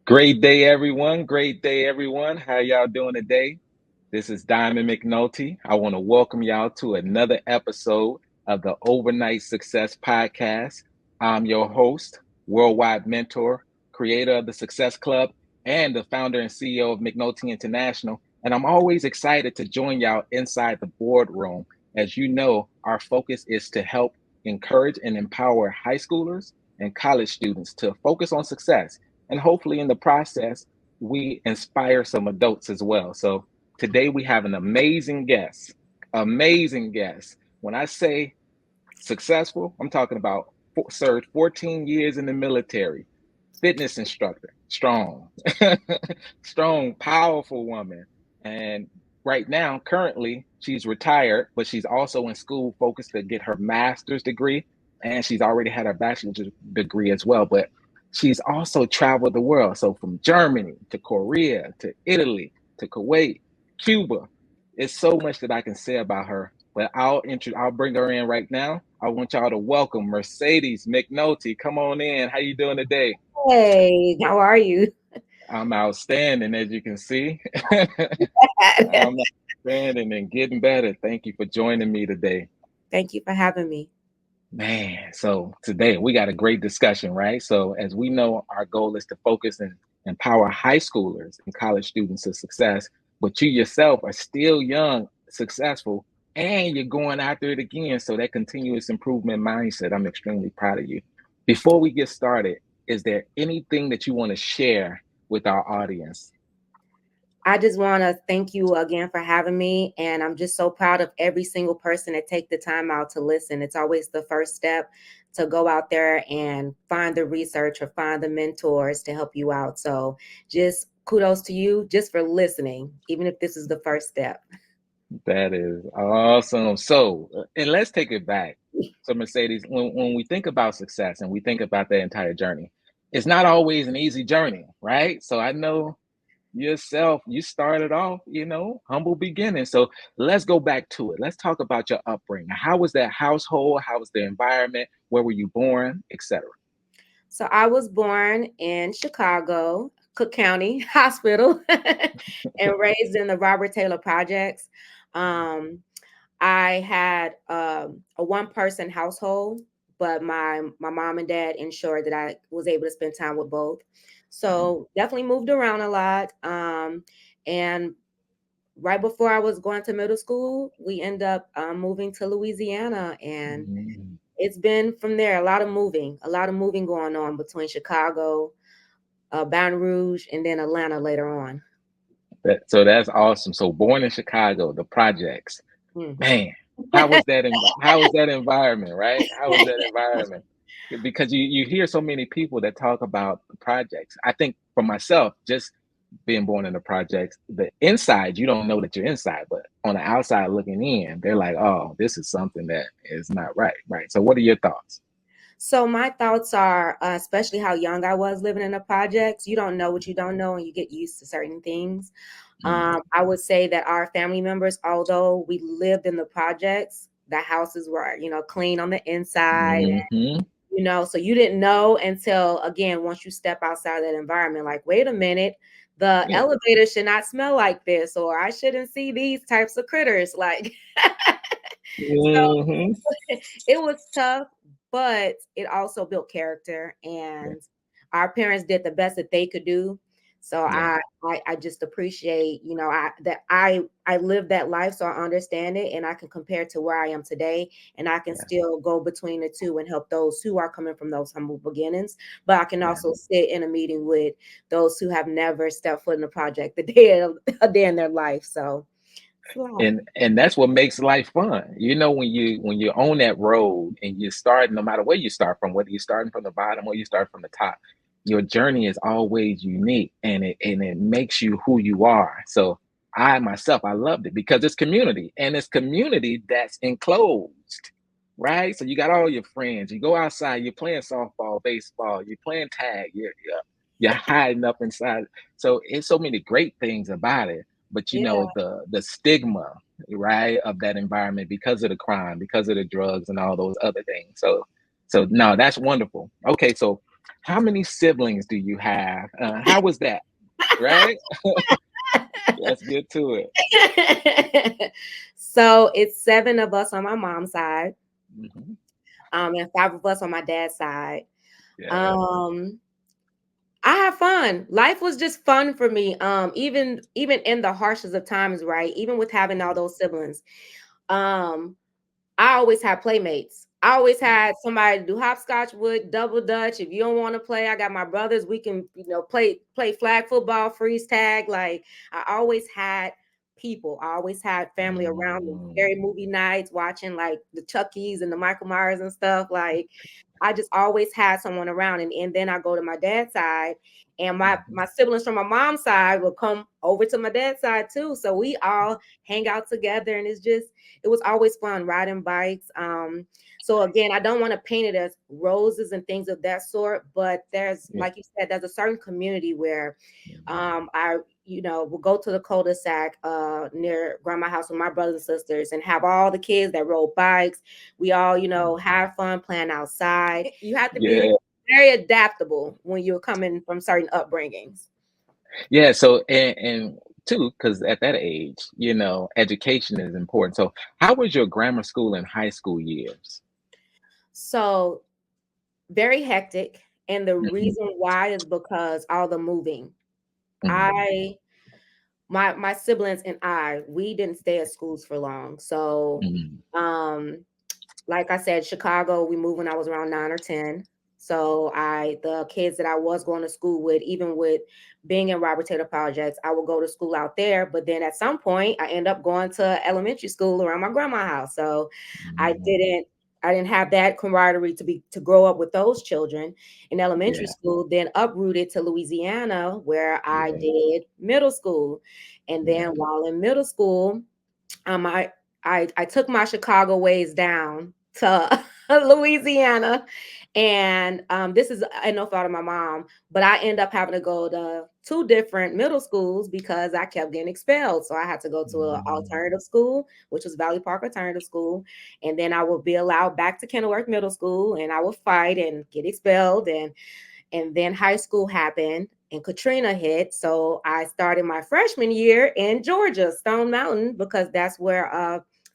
Great day, everyone. Great day, everyone. How y'all doing today? This is Diamond McNulty. I want to welcome y'all to another episode of the Overnight Success Podcast. I'm your host, worldwide mentor, creator of the Success Club, and the founder and CEO of McNulty International. And I'm always excited to join y'all inside the boardroom. As you know, our focus is to help encourage and empower high schoolers and college students to focus on success. And hopefully, in the process, we inspire some adults as well. So, today we have an amazing guest. Amazing guest. When I say successful, I'm talking about served 14 years in the military, fitness instructor, strong, strong, powerful woman. And right now, currently, she's retired, but she's also in school focused to get her master's degree. And she's already had her bachelor's degree as well. But she's also traveled the world. So from Germany to Korea to Italy to Kuwait, Cuba. It's so much that I can say about her, but I'll bring her in right now. I want y'all to welcome Mercedes McNulty. Come on in. How you doing today? Hey, how are you? I'm outstanding, as you can see. I'm outstanding and getting better. Thank you for joining me today. Thank you for having me. Man, so today we got a great discussion, right? So as we know, our goal is to focus and empower high schoolers and college students to success, but you yourself are still young, successful, and you're going after it again. So that continuous improvement mindset, I'm extremely proud of you. Before we get started, is there anything that you want to share with our audience? I just want to thank you again for having me. And I'm just so proud of every single person that take the time out to listen. It's always the first step to go out there and find the research or find the mentors to help you out. So just kudos to you just for listening, even if this is the first step. That is awesome. So, and let's take it back. So, Mercedes, when we think about success and we think about the entire journey, it's not always an easy journey, right? So, I know yourself, you started off, humble beginning. So, let's go back to it. Let's talk about your upbringing. How was that household? How was the environment? Where were you born, etc.? So I was born in Chicago, Cook County Hospital, and raised in the Robert Taylor Projects. Um, I had a one-person household, but my mom and dad ensured that I was able to spend time with both. So definitely moved around a lot. And right before I was going to middle school, we end up moving to Louisiana, and Mhm. it's been from there a lot of moving going on between Chicago, Baton Rouge, and then Atlanta later on. So that's awesome. So born in Chicago, the projects. Mm. Man, how was that environment, right? How was that environment? Because you hear so many people that talk about the projects. I think for myself, just being born in the projects, the inside, you don't know that you're inside, but on the outside looking in, they're like, oh, this is something that is not right. Right. So what are your thoughts? So my thoughts are, especially how young I was living in the projects. You don't know what you don't know, and you get used to certain things. Mm. I would say that our family members, although we lived in the projects, the houses were, clean on the inside. Hmm. So you didn't know until, again, once you step outside of that environment, like, wait a minute, the Yeah. elevator should not smell like this, or I shouldn't see these types of critters. Like, so Hmm. it was tough, but it also built character, Yeah. and our parents did the best that they could do. So Yeah. I just appreciate, I lived that life, so I understand it, and I can compare to where I am today, and I can Yeah. still go between the two and help those who are coming from those humble beginnings. But I can Yeah. also sit in a meeting with those who have never stepped foot in a project a day in their life. So it's a lot. And that's what makes life fun. When you're on that road and you start, no matter where you start from, whether you're starting from the bottom or you start from the top, your journey is always unique, and it makes you who you are. So I myself, I loved it because it's community, and it's community that's enclosed, right? So you got all your friends, you go outside, you're playing softball, baseball, you're playing tag, you're hiding up inside. So it's so many great things about it, but Yeah. the stigma, right, of that environment because of the crime, because of the drugs and all those other things. So no, that's wonderful. Okay, so How many siblings do you have? How was that? Right? Let's get to it. So it's 7 of us on my mom's side, Hmm. and 5 of us on my dad's side. Yeah. Um, I have fun. Life was just fun for me. Even in the harshest of times, right? Even with having all those siblings. Um, I always had playmates. I always had somebody to do hopscotch with, double dutch. If you don't want to play, I got my brothers. We can, play flag football, freeze tag. Like I always had people. I always had family around me. Mm. Scary movie nights, watching like the Chuckies and the Michael Myers and stuff. Like I just always had someone around. And then I go to my dad's side, and my siblings from my mom's side will come over to my dad's side too. So we all hang out together, and it was always fun riding bikes. So again, I don't want to paint it as roses and things of that sort, but there's, Yeah. like you said, there's a certain community where Mhm. I will go to the cul-de-sac near grandma's house with my brothers and sisters and have all the kids that rode bikes. We all, have fun playing outside. You have to be Yeah. very adaptable when you're coming from certain upbringings. Yeah. So, and too, because at that age, education is important. So, how was your grammar school and high school years? So very hectic. And the Mhm. reason why is because all the moving. Mhm. I my siblings and we didn't stay at schools for long. So Mhm. um like I said, Chicago, we moved when I was around 9 or 10. So the kids that I was going to school with, even with being in Robert Taylor Projects, I would go to school out there. But then at some point, I end up going to elementary school around my grandma's house. So I Mhm. didn't, I didn't have that camaraderie to grow up with those children in elementary Yeah. school. Then uprooted to Louisiana, where I Yeah. did middle school, and Yeah. then while in middle school, um, I I took my Chicago ways down to Louisiana, and this is no fault of my mom, but I end up having to go to 2 different middle schools because I kept getting expelled. So I had to go to an Mm. alternative school, which was Valley Park Alternative School, and then I would be allowed back to Kenilworth Middle School, and I would fight and get expelled, and then high school happened and Katrina hit. So I started my freshman year in Georgia, Stone Mountain, because that's where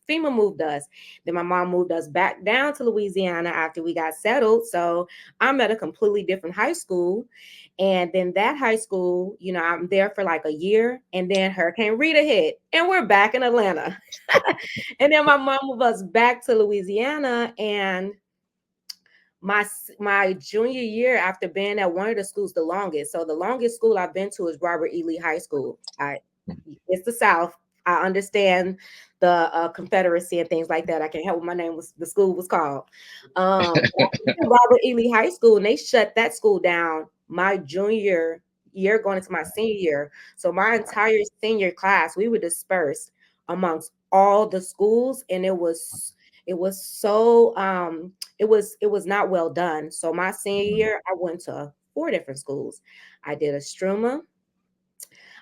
FEMA moved us. Then my mom moved us back down to Louisiana after we got settled. So I'm at a completely different high school. And then that high school, I'm there for like a year. And then Hurricane Rita hit, and we're back in Atlanta. And then my mom moved us back to Louisiana. And my junior year, after being at one of the schools the longest, so the longest school I've been to is Robert E. Lee High School. It's the South. I understand the Confederacy and things like that. I can't help what my name was, the school was called. But I went to Robert E. Lee High School, and they shut that school down my junior year going into my senior year. So my entire senior class, we were dispersed amongst all the schools, and it was so it was not well done. So my senior Mhm. year, I went to 4 different schools. I did Estruma,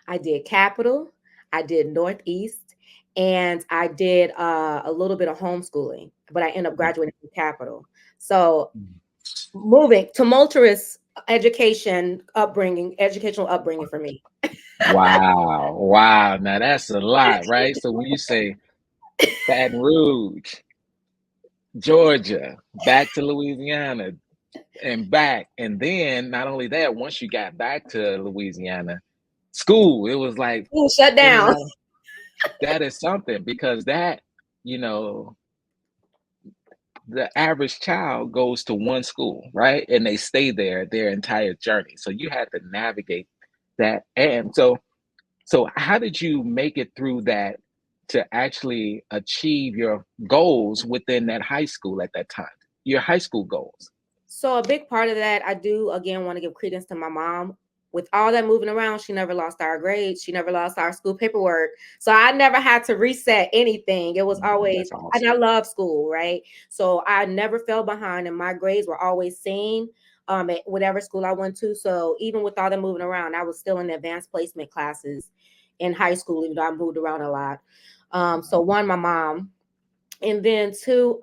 I did Capital, I did Northeast, and I did a little bit of homeschooling, but I ended up graduating from Capital. So Mhm. moving tumultuous educational upbringing for me. Wow. Wow. Now that's a lot, right? So when you say Baton Rouge, Georgia, back to Louisiana, and back, and then not only that, once you got back to Louisiana, school, it was like School shut in and down. out. That is something because you know, the average child goes to one school, right? And they stay there their entire journey. So you had to navigate that. And so how did you make it through that to actually achieve your goals within that high school at that time? Your high school goals. So a big part of that, I do again want to give credence to my mom. With all that moving around, she never lost our grades. She never lost our school paperwork. So I never had to reset anything. It was always, That's and awesome. I love school, right? So I never fell behind, and my grades were always seen at whatever school I went to. So even with all that moving around, I was still in the advanced placement classes in high school, even though I moved around a lot. So one, my mom, and then two,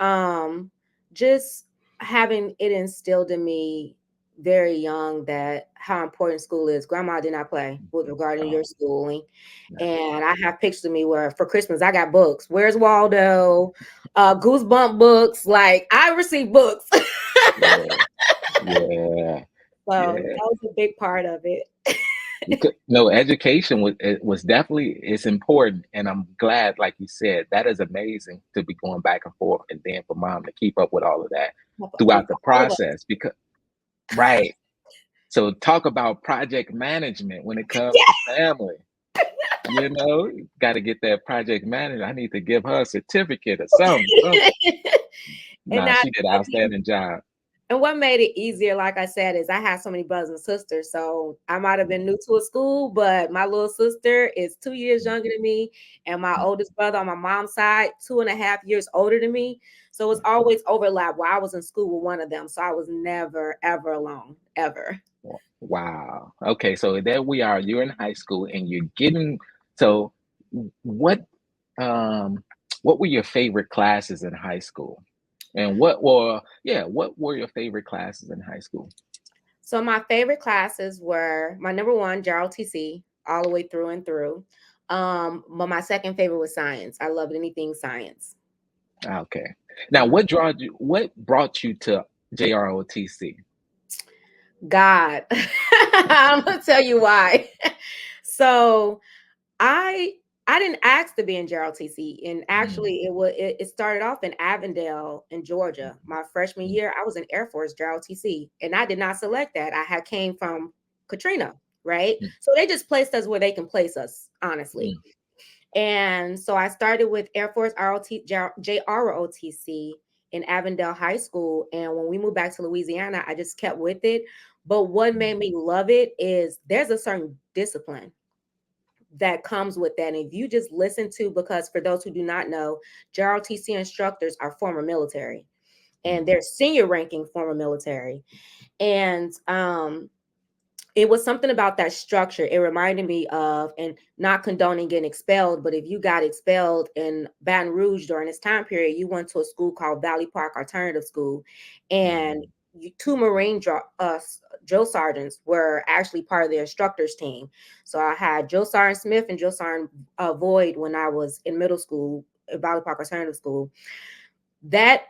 just having it instilled in me very young that how important school is. Grandma did not play with regarding Oh, your schooling. nice. And I have pictures of me where for Christmas I got books. Where's Waldo? Goosebump books. Like I received books. Yeah, yeah, So yeah. that was a big part of it. No, education was definitely it's important, and I'm glad, like you said, that is amazing to be going back and forth, and then for mom to keep up with all of that With throughout the all of us. process. Because right, so talk about project management when it comes to Yeah. family. Got to get that project manager. I need to give her a certificate or something. and Nah, I she did an outstanding job. And what made it easier, like I said, is I had so many brothers and sisters. So I might have been new to a school, but my little sister is 2 years younger than me. And my oldest brother on my mom's side, 2.5 years older than me. So it's always overlap where I was in school with one of them. So I was never, ever alone, ever. Wow. Okay, so there we are. You're in high school and you're getting so what um what were your favorite classes in high school? And what were your favorite classes in high school? So my favorite classes were my number one, JROTC, all the way through and through. But my second favorite was science. I loved anything science. Okay. Now what brought you to JROTC? God. I'm gonna tell you why. So I I didn't ask to be in JROTC, and Mm, actually it started off in Avondale in Georgia. My freshman mm, year, I was in Air Force JROTC, and I did not select that. I had came from Katrina, right? mm, So they just placed us where they can place us, honestly. mm, And so I started with Air Force JROTC in Avondale High School. And when we moved back to Louisiana, I just kept with it. But what mm, made me love it is there's a certain discipline that comes with that. And if you just listen to, because for those who do not know, JROTC instructors are former military mm, and they're senior ranking former military. And it was something about that structure. It reminded me of, and not condoning getting expelled, but if you got expelled in Baton Rouge during this time period, you went to a school called Valley Park Alternative School, and mm, two drill sergeants were actually part of the instructors team. So I had Drill Sergeant Smith and Drill Sergeant Void when I was in middle school at Valley Park Alternative School. That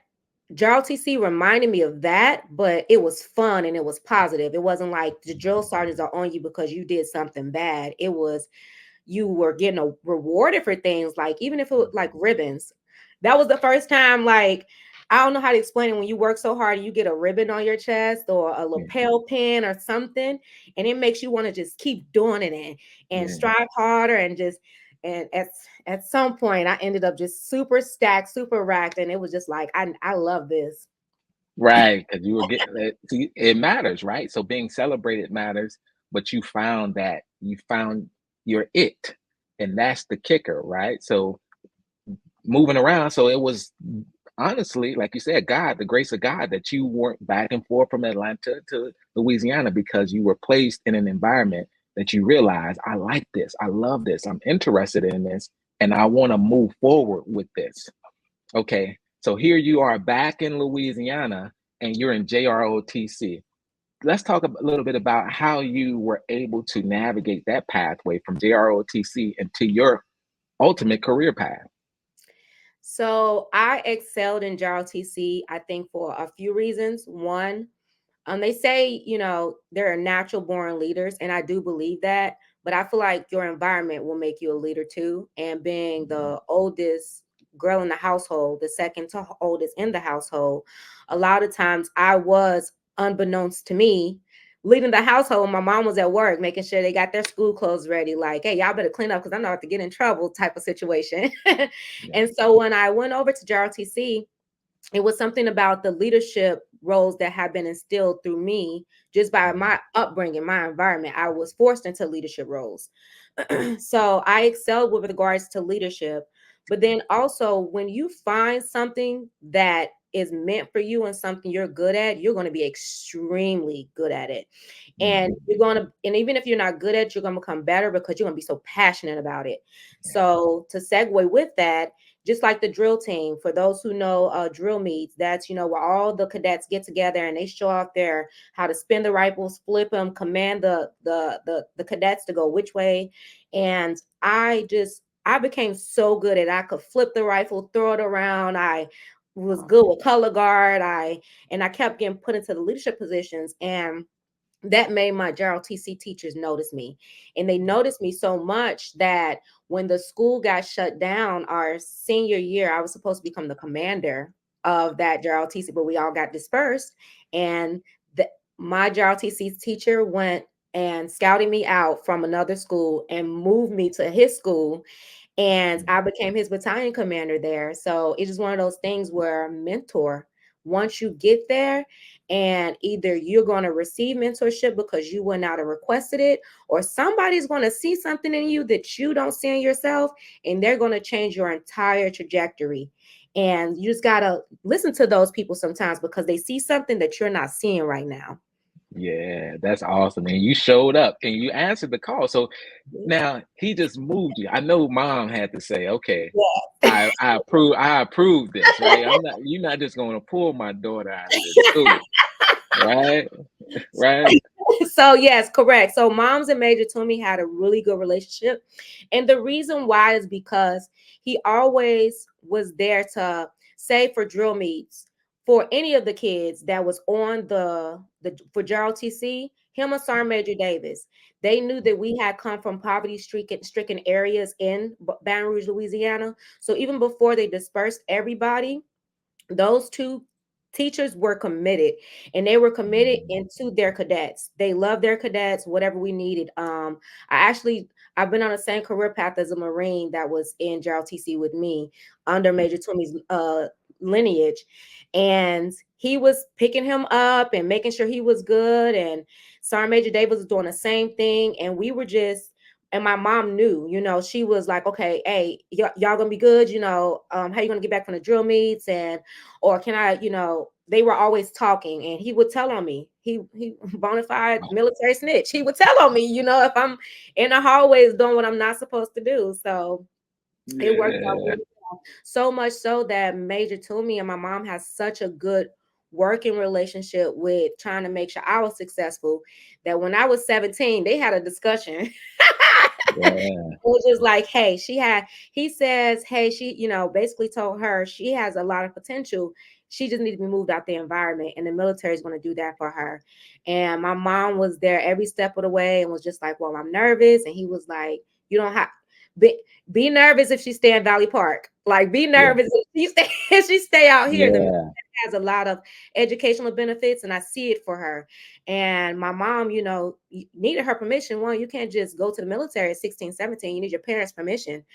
JROTC reminded me of that, but it was fun and it was positive. It wasn't like the drill sergeants are on you because you did something bad. It was you were getting rewarded for things, like even if it was like ribbons. That was the first time, like, I don't know how to explain it. When you work so hard, you get a ribbon on your chest or a yeah, lapel pin or something, and it makes you want to just keep doing it and yeah. strive harder and just and at some point I ended up just super stacked, super racked, and it was just like I love this. Right, because you were getting it. See, it matters, right? So being celebrated matters, but you found your it, and that's the kicker, right? So moving around, so it was honestly, like you said, God, the grace of God that you weren't back and forth from Atlanta to Louisiana because you were placed in an environment that you realize, I like this, I love this, I'm interested in this, and I want to move forward with this. Okay, so here you are back in Louisiana and you're in JROTC. Let's talk a little bit about how you were able to navigate that pathway from JROTC into your ultimate career path. So I excelled in JROTC, I think, for a few reasons. One, they say, there are natural born leaders, and I do believe that, but I feel like your environment will make you a leader too. And being the oldest girl in the household, the second to oldest in the household, a lot of times I was, unbeknownst to me, leading the household. My mom was at work making sure they got their school clothes ready, like, hey, y'all better clean up because I know I have to get in trouble type of situation. Yeah. And so when I went over to JRTC, it was something about the leadership roles that had been instilled through me just by Mhm. my upbringing, my environment. I was forced into leadership roles. So I excelled with regards to leadership. But then also, when you find something that is meant for you and something you're good at, you're going to be extremely good at it. And Mhm. you're going to, and even if you're not good at it, you're going to become better because you're going to be so passionate about it. So to segue with that, just like the drill team, for those who know drill meets, that's, where all the cadets get together and they show off their how to spin the rifles, flip them, command the cadets to go which way. And I became so good at I could flip the rifle, throw it around. I was good with color guard. I kept getting put into the leadership positions, and that made my JROTC teachers notice me. And they noticed me so much that when the school got shut down our senior year, I was supposed to become the commander of that JROTC, but we all got dispersed. And my JROTC teacher went and scouted me out from another school and moved me to his school, and I became his battalion commander there. So it's just one of those things where mentor, once you get there, and either you're going to receive mentorship because you went out and requested it, or somebody's going to see something in you that you don't see in yourself, and they're going to change your entire trajectory. And you just got to listen to those people sometimes because they see something that you're not seeing right now. Yeah, that's awesome. And you showed up and you answered the call. So now he just moved you. I know mom had to say, okay, I approve this, right? You're not just gonna pull my daughter out of this school, right? Right? So yes, correct. So moms and Major Toomey had a really good relationship. And the reason why is because he always was there to say for drill meets for any of the kids that was on the for Gerald TC, him and Sergeant Major Davis. They knew that we had come from stricken areas in Baton Rouge, Louisiana. So even before they dispersed everybody, those two teachers were committed, and they were committed into their cadets. They loved their cadets, whatever we needed. I've been on the same career path as a Marine that was in Gerald TC with me under Major Toomey's lineage, and he was picking him up and making sure he was good, and Sergeant Major Davis was doing the same thing, and we were just, and my mom knew, she was like, okay, hey, y'all gonna be good, how you gonna get back from the drill meets, and or can I, they were always talking, and he would tell on me. He bona fide military snitch. He would tell on me, if I'm in the hallways doing what I'm not supposed to do. So it worked out Yeah. really well. So much so that Major Toomey and my mom has such a good working relationship with trying to make sure I was successful, that when I was 17, they had a discussion. Yeah. It was just like, hey, he says, hey, she, basically told her she has a lot of potential. She just needs to be moved out the environment, and the military is going to do that for her. And my mom was there every step of the way and was just like, well, I'm nervous. And he was like, you don't have, be nervous if she stay in Valley Park. Like, be Yeah. nervous if she stay out here. The Yeah. has a lot of educational benefits, and I see it for her. And my mom, needed her permission. One, you can't just go to the military at 16, 17. You need your parents' permission.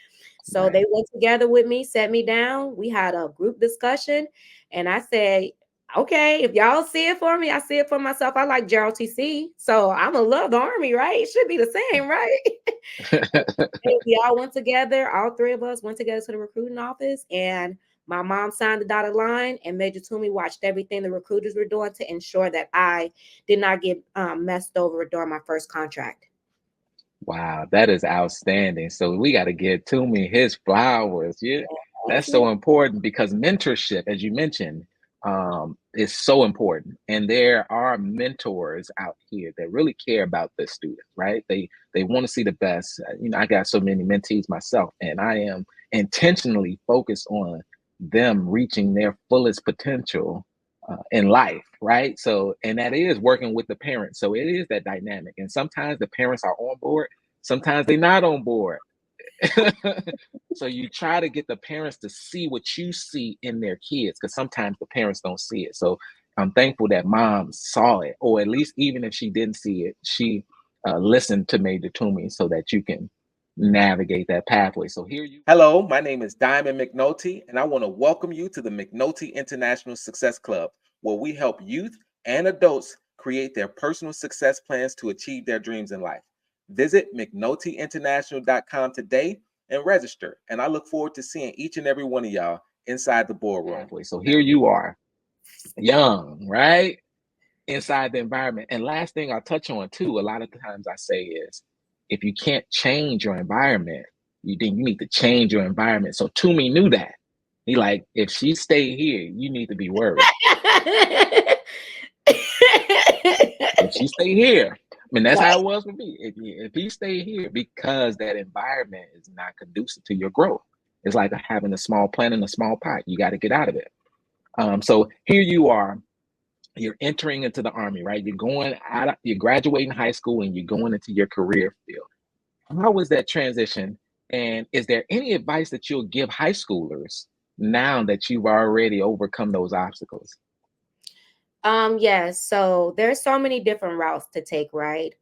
So Right. they went together with me, set me down. We had a group discussion, and I said, okay, if y'all see it for me, I see it for myself. I like Gerald TC, so I'm gonna love the Army, right? It should be the same, right? We all went together. All three of us went together to the recruiting office, and my mom signed the dotted line, and Major Toomey watched everything the recruiters were doing to ensure that I did not get messed over during my first contract. Wow, that is outstanding. So we got to give Toomey his flowers. Yeah, Thank that's you. so important because mentorship, as you mentioned, is so important. And there are mentors out here that really care about the students, right? They want to see the best. I got so many mentees myself, and I am intentionally focused on them reaching their fullest potential in life, right? So, and that is working with the parents. So it is that dynamic. And sometimes the parents are on board, sometimes they're not on board. So you try to get the parents to see what you see in their kids, because sometimes the parents don't see it. So I'm thankful that mom saw it, or at least even if she didn't see it, she listened to Major Toomey so that you can navigate that pathway. So here you. Hello, my name is Diamond McNulty, and I want to welcome you to the McNulty International Success Club, where we help youth and adults create their personal success plans to achieve their dreams in life. Visit McNultyInternational.com today and register. And I look forward to seeing each and every one of y'all inside the boardroom. So here you are. young, right? Inside the environment. And last thing I'll touch on too, a lot of times I say is if you can't change your environment, you need to change your environment. So Toomey knew that. He like, if she stayed here, you need to be worried. If she stay here, I mean that's how Right. it was with me. If he stayed here, because that environment is not conducive to your growth. It's like having a small plant in a small pot. You got to get out of it. So here you are, you're entering into the army, right? You're going out, you're graduating high school and you're going into your career field. How was that transition? And is there any advice that you'll give high schoolers now that you've already overcome those obstacles? Yes. So there's so many different routes to take, right?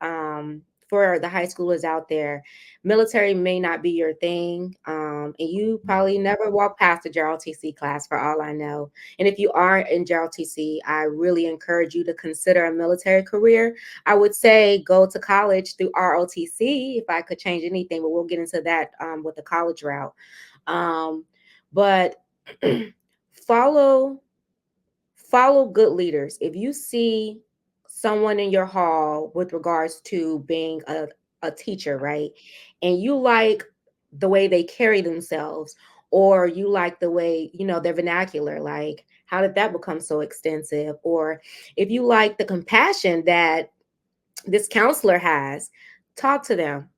For the high schoolers out there, military may not be your thing. And you probably never walk past a JROTC class for all I know. And if you are in JROTC, I really encourage you to consider a military career. I would say go to college through ROTC if I could change anything, but we'll get into that with the college route. But follow follow good leaders. If you see someone in your hall with regards to being a teacher, right? And you like the way they carry themselves, or you like the way, their vernacular, like how did that become so extensive? Or if you like the compassion that this counselor has, talk to them,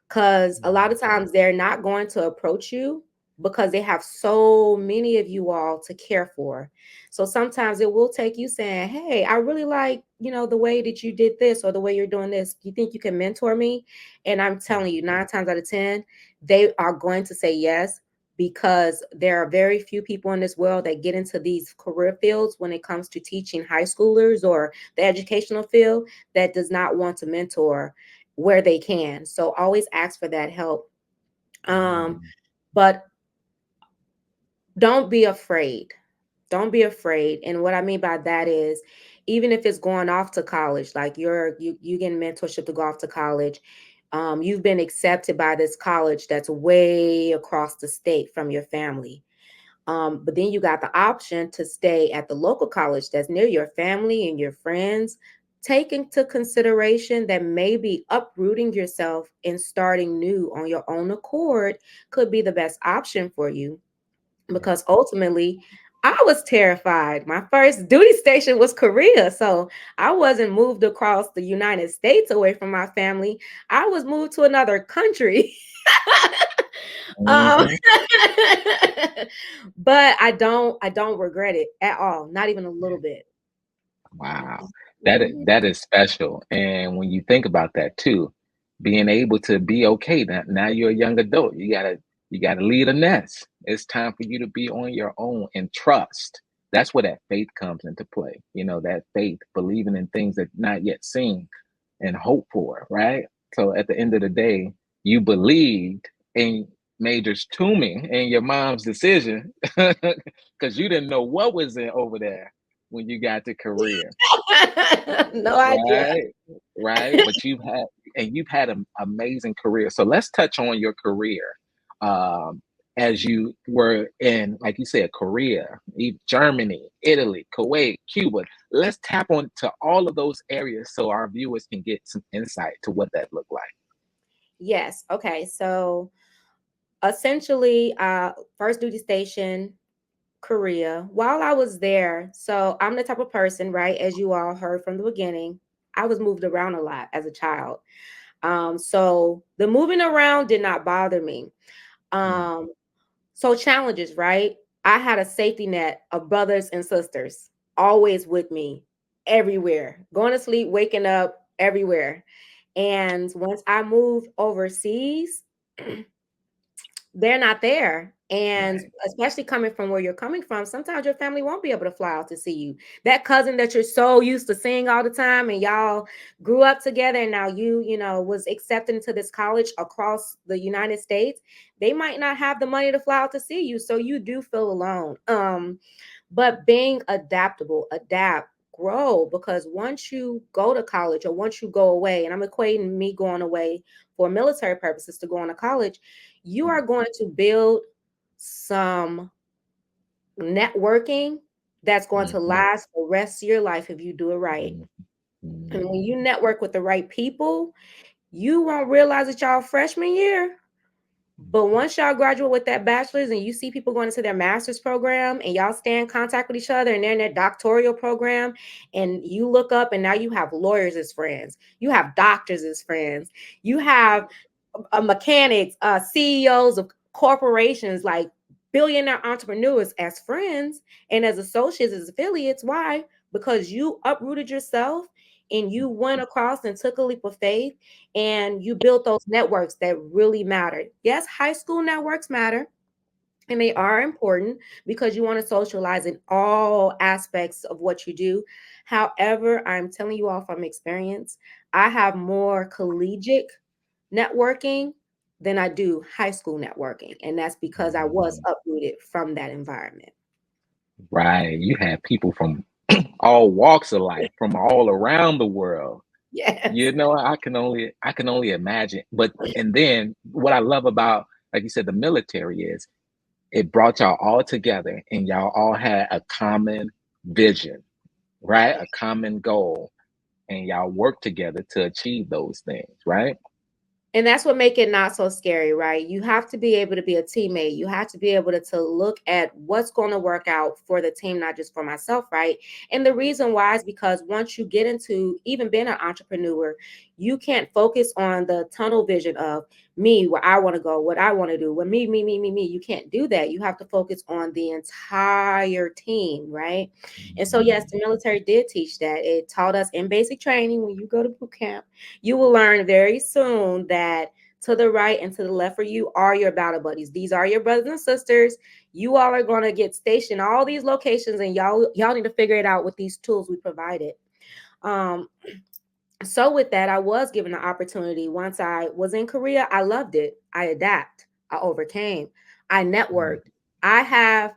because a lot of times they're not going to approach you because they have so many of you all to care for. So sometimes it will take you saying, hey, I really like, the way that you did this or the way you're doing this. You think you can mentor me? And I'm telling you, 9 times out of 10, they are going to say yes, because there are very few people in this world that get into these career fields when it comes to teaching high schoolers or the educational field that does not want to mentor where they can. So always ask for that help. But don't be afraid. Don't be afraid. And what I mean by that is, even if it's going off to college, like you getting mentorship to go off to college, you've been accepted by this college that's way across the state from your family. But then you got the option to stay at the local college that's near your family and your friends. Take into consideration that maybe uprooting yourself and starting new on your own accord could be the best option for you, because ultimately I was terrified. My first duty station was Korea. So I wasn't moved across the United States away from my family. I was moved to another country. um, Mm-hmm. but I don't regret it at all, not even a little bit. Wow. Mhm. That is special. And when you think about that too, being able to be okay now you're a young adult. You gotta lead a nest. It's time for you to be on your own and trust. That's where that faith comes into play. That faith, believing in things that not yet seen and hope for, right? So at the end of the day, you believed in Major's Toomey and your mom's decision because you didn't know what was in over there when you got to career, No idea. right? Right. But you've had an amazing career. So let's touch on your career. Um, as you were in, like you said, Korea, Germany, Italy, Kuwait, Cuba. Let's tap on to all of those areas so our viewers can get some insight to what that looked like. Yes. Okay. So essentially, first duty station, Korea. While I was there, so I'm the type of person, right? As you all heard from the beginning, I was moved around a lot as a child. So the moving around did not bother me. Mm, Um, so challenges, right? I had a safety net of brothers and sisters always with me, everywhere, going to sleep, waking up, everywhere. And once I moved overseas, they're not there. And right. especially coming from where you're coming from, sometimes your family won't be able to fly out to see you. That cousin that you're so used to seeing all the time, and y'all grew up together, and now was accepted into this college across the United States, they might not have the money to fly out to see you. So you do feel alone. But being adaptable, adapt, grow, because once you go to college or once you go away, and I'm equating me going away for military purposes to go on to college, you Mm, are going to build some networking that's going to Mhm. last the rest of your life if you do it right. Mhm. And Mhm. when you network with the right people, you won't realize that y'all freshman year. But once y'all graduate with that bachelor's and you see people going into their master's program and y'all stay in contact with each other and they're in their doctoral program and you look up and now you have lawyers as friends, you have doctors as friends, you have mechanics, CEOs of corporations, like billionaire entrepreneurs as friends and as associates, as affiliates. Why? Because you uprooted yourself and you went across and took a leap of faith and you built those networks that really mattered. Yes, high school networks matter and they are important because you want to socialize in all aspects of what you do. However, I'm telling you all from experience, I have more collegiate networking than I do high school networking. And that's because I was Mhm. uprooted from that environment. Right. You have people from all walks of life, from all around the world. Yes. You know, I can only imagine. But and then what I love about, like you said, the military is it brought y'all all together and y'all all had a common vision, right? A common goal. And y'all work together to achieve those things, right? And that's what make it not so scary, right? You have to be able to be a teammate. You have to be able to look at what's going to work out for the team, not just for myself, right? And the reason why is because once you get into even being an entrepreneur, you can't focus on the tunnel vision of me, where I want to go, what I want to do, what me. You can't do that. You have to focus on the entire team, right? And so, yes, Mhm. the military did teach that. It taught us in basic training when you go to boot camp, you will learn very soon that to the right and to the left for you are your battle buddies. These are your brothers and sisters. You all are going to get stationed all these locations, and y'all need to figure it out with these tools we provided. Um, so with that, I was given the opportunity. Once I was in Korea, I loved it. I adapt. I overcame. I networked. I have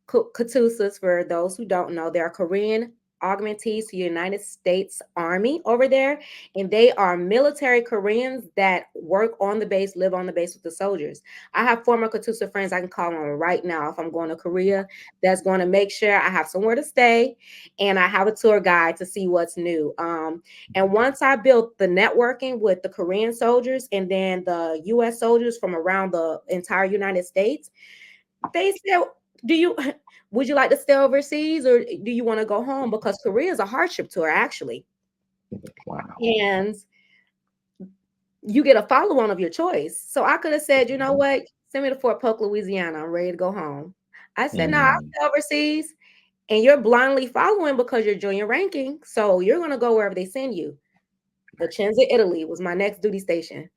Katusas, for those who don't know, they're Korean augmentees to the United States Army over there, and they are military Koreans that work on the base, live on the base with the soldiers. I have former Katusa friends I can call on right now if I'm going to Korea, that's going to make sure I have somewhere to stay and I have a tour guide to see what's new. And once I built the networking with the Korean soldiers and then the U.S. soldiers from around the entire United States, they said, "Do you would you like to stay overseas or do you want to go home?" Because Korea is a hardship tour, actually, Wow. and you get a follow on of your choice. So I could have said, you know Mhm. what, send me to Fort Polk, Louisiana. I'm ready to go home. I said, no, I'll Mhm. stay overseas, and you're blindly following because you're junior ranking. So you're gonna go wherever they send you. Vicenza, Italy was my next duty station.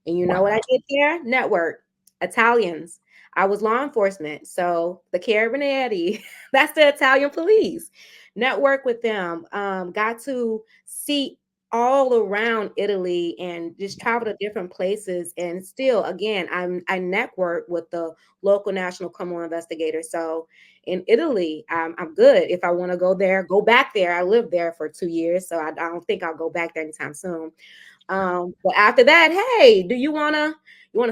And you know what I Wow. did there? Network. Italians. I was law enforcement. So the Carabinieri, that's the Italian police. Network with them. Got to see all around Italy and just travel to different places. And still, again, I network with the local national criminal investigator. So in Italy, I'm good. If I want to go there, go back there. I lived there for 2 years, so I don't think I'll go back there anytime soon. But after that, hey, do you wanna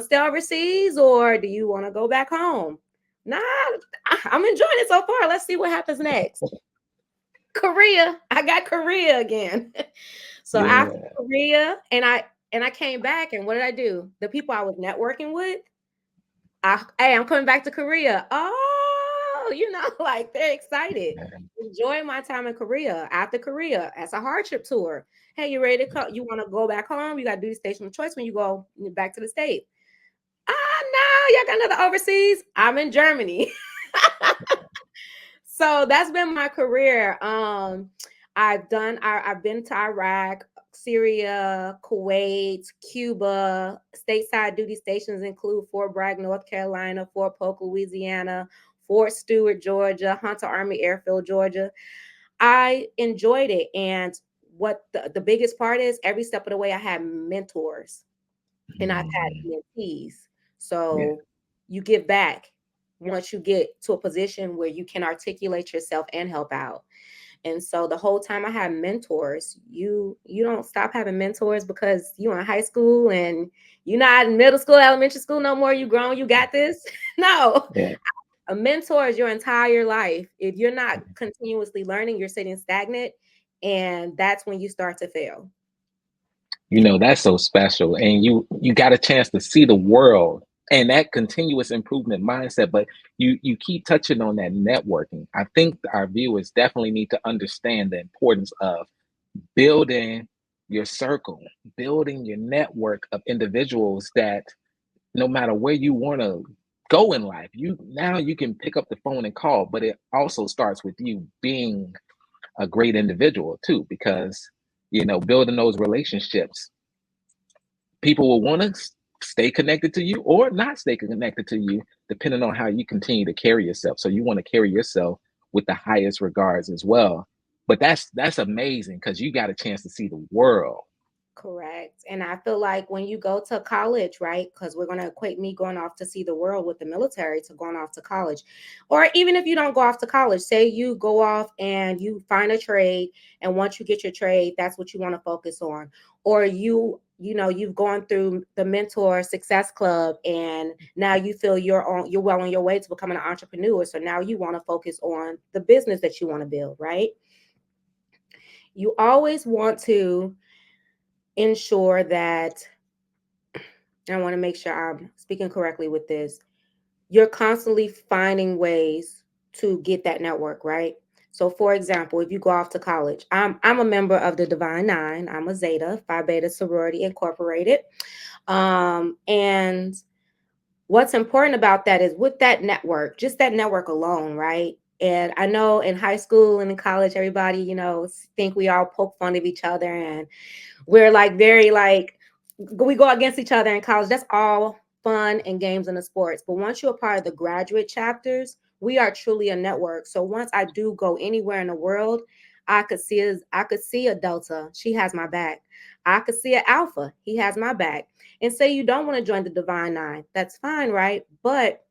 stay overseas or do you wanna go back home? Nah, I'm enjoying it so far. Let's see what happens next. Korea, I got Korea again. So after Yeah. Korea, and I came back, and what did I do? The people I was networking with, hey, I'm coming back to Korea. Oh, like they're excited. Enjoying my time in Korea. After Korea, as a hardship tour. Hey, you ready to come? You want to go back home? You got to do the station of choice when you go back to the state. No, y'all got another overseas. I'm in Germany. So that's been my career. I've been to Iraq, Syria, Kuwait, Cuba. Stateside duty stations include Fort Bragg, North Carolina, Fort Polk, Louisiana, Fort Stewart, Georgia, Hunter Army Airfield, Georgia. I enjoyed it. And what the biggest part is, every step of the way, I had mentors and I've had Mhm. mentees. Yeah. So you give back once you get to a position where you can articulate yourself and help out. And so the whole time I had mentors. You don't stop having mentors because you in high school and you're not in middle school, elementary school no more. You grown, you got this. No, Yeah. A mentor is your entire life. If you're not continuously learning, you're sitting stagnant, and that's when you start to fail. You know, that's so special. And you got a chance to see the world and that continuous improvement mindset. But you keep touching on that networking. I think our viewers definitely need to understand the importance of building your circle, building your network of individuals that no matter where you want to go in life, you can pick up the phone and call, but it also starts with you being a great individual too, because building those relationships, people will want to stay connected to you or not stay connected to you, depending on how you continue to carry yourself. So you want to carry yourself with the highest regards as well. But that's amazing because you got a chance to see the world. Correct. And I feel like when you go to college, right? Because we're going to equate me going off to see the world with the military to going off to college. Or even if you don't go off to college, say you go off and you find a trade. And once you get your trade, that's what you want to focus on. Or you've gone through the mentor success club and now you feel you're well on your way to becoming an entrepreneur. So now you want to focus on the business that you want to build, right? You always want to ensure that, I want to make sure I'm speaking correctly with this, you're constantly finding ways to get that network, right? So for example, if you go off to college, I'm a member of the Divine Nine. I'm a Zeta, Phi Beta Sorority Incorporated. And what's important about that is with that network, just that network alone, right? And I know in high school and in college, everybody, think we all poke fun of each other and we're like very like we go against each other in college. That's all fun and games in the sports. But once you're a part of the graduate chapters, we are truly a network. So once I do go anywhere in the world, I could see a Delta. She has my back. I could see an Alpha. He has my back. And say you don't want to join the Divine Nine. That's fine, right? But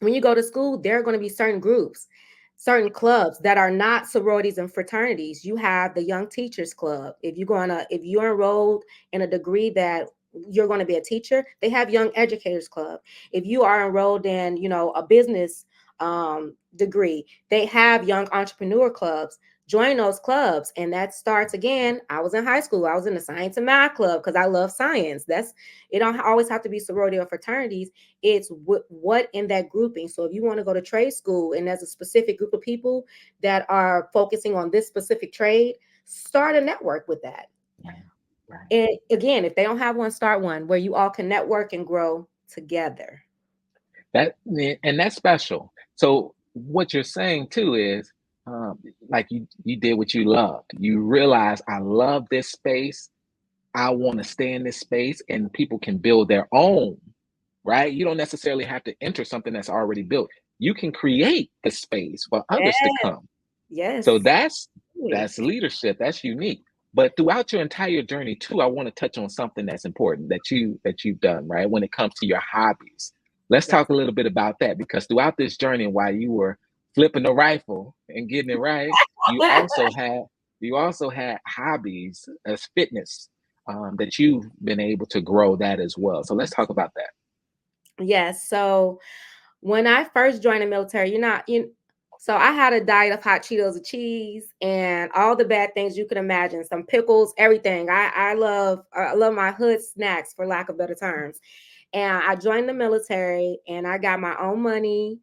when you go to school, there are going to be certain groups, certain clubs that are not sororities and fraternities. You have the Young Teachers Club. If you're enrolled in a degree that you're going to be a teacher, they have Young Educators Club. If you are enrolled in, a business degree, they have Young Entrepreneur Clubs. Join those clubs, and that starts again. I was in high school. I was in the science and math club because I love science. It don't always have to be sorority or fraternities. It's what in that grouping. So if you want to go to trade school and there's a specific group of people that are focusing on this specific trade, start a network with that. Right. Right. And again, if they don't have one, start one where you all can network and grow together. That and that's special. So what you're saying too is, like you did what you loved. You realize I love this space. I want to stay in this space, and people can build their own. Right? You don't necessarily have to enter something that's already built. You can create the space for others to Yes. come. So Yes. that's leadership. That's unique. But throughout your entire journey too, I want to touch on something that's important that you've done, right? When it comes to your hobbies. Let's Yes. talk a little bit about that because throughout this journey, while you were flipping the rifle and getting it right, you also had you also had hobbies as fitness, that you've been able to grow that as well. So let's talk about that. Yes. So when I first joined the military, so I had a diet of hot Cheetos and cheese and all the bad things you could imagine, some pickles, everything. I love my hood snacks, for lack of better terms. And I joined the military and I got my own money.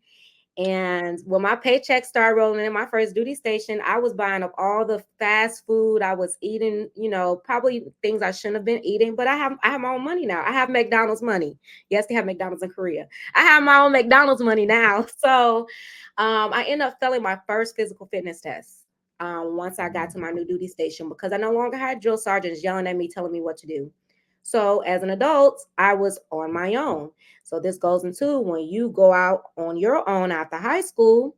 And when my paycheck started rolling in my first duty station, I was buying up all the fast food. I was eating, probably things I shouldn't have been eating, but I have my own money now. I have McDonald's money. Yes, they have McDonald's in Korea. I have my own McDonald's money now. So I ended up failing my first physical fitness test once I got to my new duty station because I no longer had drill sergeants yelling at me, telling me what to do. So as an adult, I was on my own. So this goes into when you go out on your own after high school,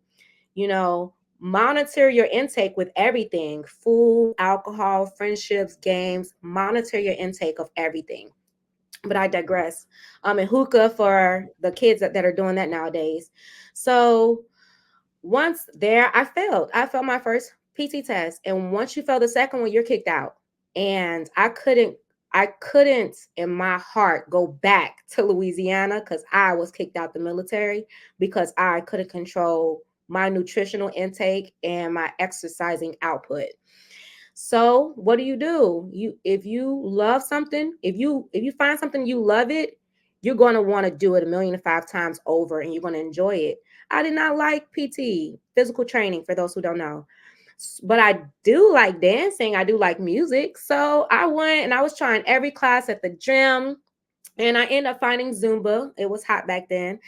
monitor your intake with everything: food, alcohol, friendships, games. Monitor your intake of everything. But I digress. And hookah for the kids that are doing that nowadays. So once there, I failed. I failed my first PT test. And once you fail the second one, you're kicked out. And I couldn't I couldn't in my heart go back to Louisiana because I was kicked out the military because I couldn't control my nutritional intake and my exercising output. So what do? You if you love something, if you find something you love it, you're going to want to do it a million and five times over and you're going to enjoy it. I did not like PT, physical training for those who don't know. But I do like dancing. I do like music. So I went and I was trying every class at the gym and I ended up finding Zumba. It was hot back then.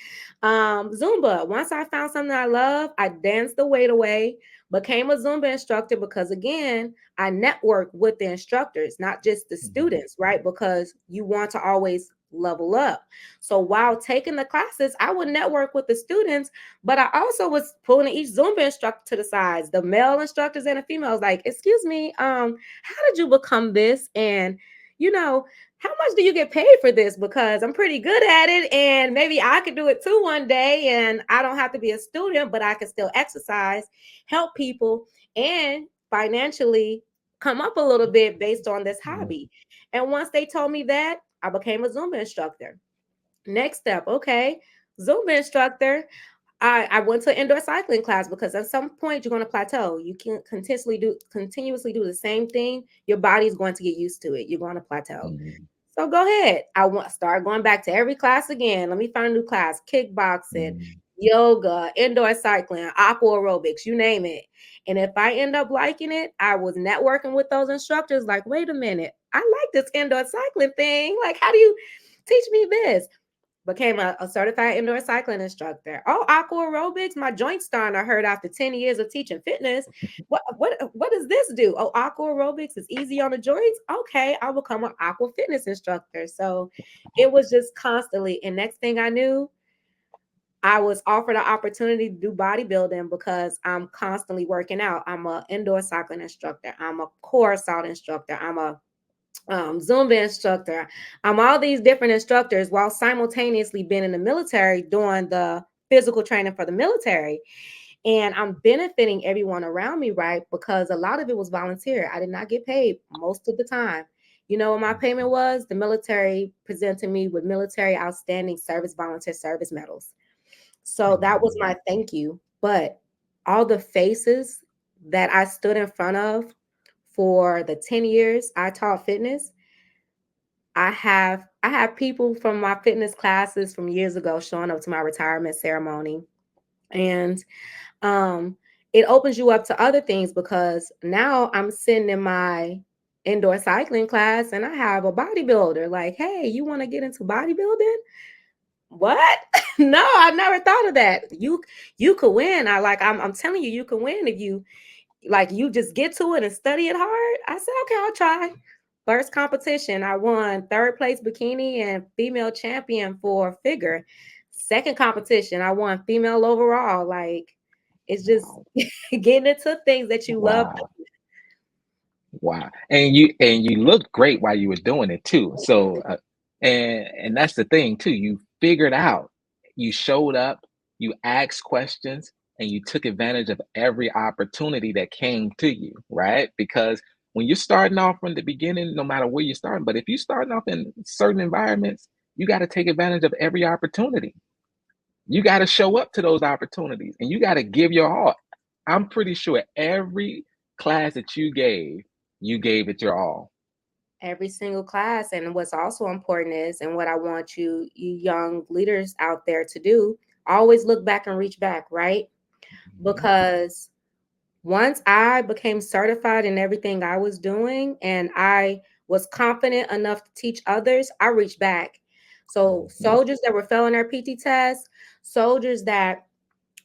Zumba. Once I found something I love, I danced the weight away, became a Zumba instructor because, again, I network with the instructors, not just the Mhm. students, right? Because you want to always level up. So while taking the classes, I would network with the students, but I also was pulling each Zumba instructor to the sides, the male instructors and the females, like, excuse me, how did you become this? And, you know, how much do you get paid for this? Because I'm pretty good at it and maybe I could do it too one day and I don't have to be a student, but I can still exercise, help people, and financially come up a little bit based on this Mhm. hobby. And once they told me that, I became a Zumba instructor. Next step, okay, Zumba instructor. I went to indoor cycling class because at some point you're going to plateau. You can't continuously do the same thing. Your body's going to get used to it. You're going to plateau. Mhm. So go ahead. I want start going back to every class again. Let me find a new class: kickboxing, Mhm. yoga, indoor cycling, aqua aerobics, you name it. And if I end up liking it, I was networking with those instructors. Like, wait a minute, I like this indoor cycling thing. Like, how do you teach me this? Became a certified indoor cycling instructor. Oh, aqua aerobics, my joints starting to hurt after 10 years of teaching fitness. What does this do? Oh, aqua aerobics is easy on the joints. Okay, I'll become an aqua fitness instructor. So it was just constantly. And next thing I knew, I was offered an opportunity to do bodybuilding because I'm constantly working out. I'm an indoor cycling instructor. I'm a core assault instructor. I'm a Zumba instructor. I'm all these different instructors while simultaneously being in the military doing the physical training for the military. And I'm benefiting everyone around me, right? Because a lot of it was volunteer. I did not get paid most of the time. You know what my payment was? The military presented me with military outstanding service volunteer service medals. So that was Mhm. my thank you. But all the faces that I stood in front of for the 10 years I taught fitness, I have people from my fitness classes from years ago showing up to my retirement ceremony. And um it opens you up to other things because now I'm sitting in my indoor cycling class and I have a bodybuilder like, hey, you want to get into bodybuilding? What? No, I never thought of that. You could win. I'm telling you, you can win if you like you just get to it and study it hard. I said, okay, I'll try. First competition, I won third place bikini and female champion for figure. Second competition, I won female overall. Like it's just Wow. getting into things that you love. Wow. Wow. And you looked great while you were doing it too. So and that's the thing too. You figured out, you showed up, you asked questions, and you took advantage of every opportunity that came to you, right? Because when you're starting off from the beginning, no matter where you're starting, but if you're starting off in certain environments, you got to take advantage of every opportunity. You got to show up to those opportunities and you got to give your all. I'm pretty sure every class that you gave it your all. Every single class. And what's also important is, and what I want you young leaders out there to do, always look back and reach back, right? Mhm. Because once I became certified in everything I was doing and I was confident enough to teach others, I reached back. So, Mhm. soldiers that were failing their PT tests, soldiers that,